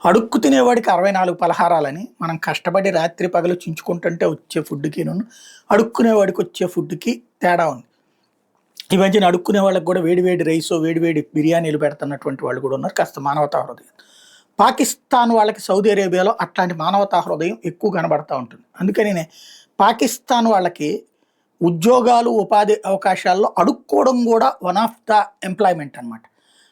అడుక్కు తినేవాడికి 64 పలహారాలని మనం కష్టపడి రాత్రి పగలు చించుకుంటుంటే వచ్చే ఫుడ్‌కిను, అడుక్కునేవాడికి వచ్చే ఫుడ్‌కి తేడా ఉంది. ఈ మధ్యన అడుక్కునే వాళ్ళకి కూడా వేడి వేడి రైసో, వేడి వేడి బిర్యానీలు పెడుతున్నటువంటి వాళ్ళు కూడా ఉన్నారు. కాస్త మానవతా హృదయం. పాకిస్తాన్ వాళ్ళకి సౌదీ అరేబియాలో అట్లాంటి మానవతా హృదయం ఎక్కువ కనబడతా ఉంటుంది. అందుకనినే పాకిస్తాన్ వాళ్ళకి ఉద్యోగాలు, ఉపాధి అవకాశాల్లో అడుక్కోవడం కూడా వన్ ఆఫ్ ద ఎంప్లాయ్‌మెంట్ అనమాట.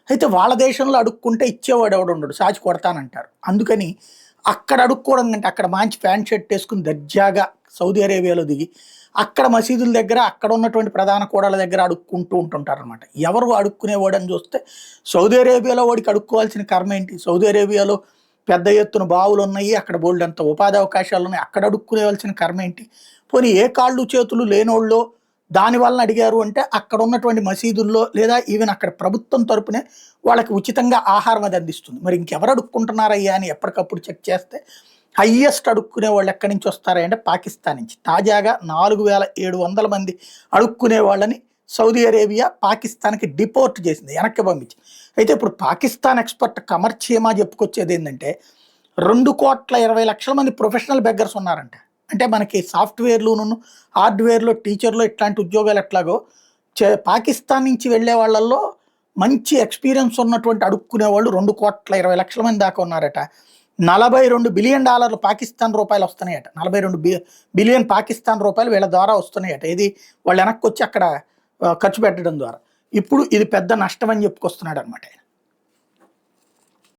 అయితే వాళ్ళ దేశంలో అడుక్కుంటే ఇచ్చేవాడు ఎవడుండడు. సాచి కొడతానంటారు. అందుకని అక్కడ అడుక్కోవడం కంటే అక్కడ మంచి ప్యాంట్ షర్ట్ ఏసుకొని దర్జాగా సౌదీ అరేబియాలో దిగి, అక్కడ మసీదుల దగ్గర అక్కడ ఉన్నటువంటి ప్రధాన కూడళ్ళ దగ్గర అడుక్కుంటూ ఉంటుంటారనమాట. ఎవరు అడుక్కునేవాడని చూస్తే సౌదీ అరేబియాలో వాడికి అడుక్కోవాల్సిన కర్మ ఏంటి? సౌదీ అరేబియాలో పెద్ద ఎత్తున బావులున్నాయి. అక్కడ బోలెడంత ఉపాధి అవకాశాలున్నాయి. అక్కడ అడుక్కునేవాల్సిన కర్మ ఏంటి? పోనీ ఏ కాళ్ళు చేతులు లేనోళ్ళో దాని వలన అడిగారు అంటే అక్కడ ఉన్నటువంటి మసీదుల్లో లేదా ఈవెన్ అక్కడ ప్రభుత్వం తరపునే వాళ్ళకి ఉచితంగా ఆహారం అది అందిస్తుంది. మరి ఇంకెవరు అడుక్కుంటున్నారయ్యా అని ఎప్పటికప్పుడు చెక్ చేస్తే హైయెస్ట్ అడుక్కునే వాళ్ళు ఎక్కడి నుంచి వస్తారా అంటే పాకిస్తాన్ నుంచి. తాజాగా 4700 మంది అడుక్కునే వాళ్ళని సౌదీ అరేబియా పాకిస్తాన్‌కి డిపోర్ట్ చేసింది. వెనక్కి పంపించింది. అయితే ఇప్పుడు పాకిస్తాన్ ఎక్స్‌పర్ట్ కమర్ చీమా చెప్పుకొచ్చేది ఏందంటే 2,20,00,000 మంది ప్రొఫెషనల్ బెగ్గర్స్ ఉన్నారంట. అంటే మనకి సాఫ్ట్‌వేర్‌లోను, హార్డ్‌వేర్‌లో టీచర్‌లో ఇట్లాంటి ఉద్యోగాలు ఎట్లాగో పాకిస్తాన్ నుంచి వెళ్ళే వాళ్ళల్లో మంచి ఎక్స్‌పీరియన్స్ ఉన్నటువంటి అడుక్కునే వాళ్ళు 2,20,00,000 మంది దాకా ఉన్నారట. $42 బిలియన్ పాకిస్తాన్ రూపాయలు వస్తున్నాయట. 42 బిలియన్ పాకిస్తాన్ రూపాయలు వీళ్ళ ద్వారా వస్తున్నాయట. ఇది వాళ్ళు వెనక్కొచ్చి అక్కడ ఖర్చు పెట్టడం ద్వారా. ఇప్పుడు ఇది పెద్ద నష్టం అని చెప్పుకొస్తున్నాడనమాట ఆయన.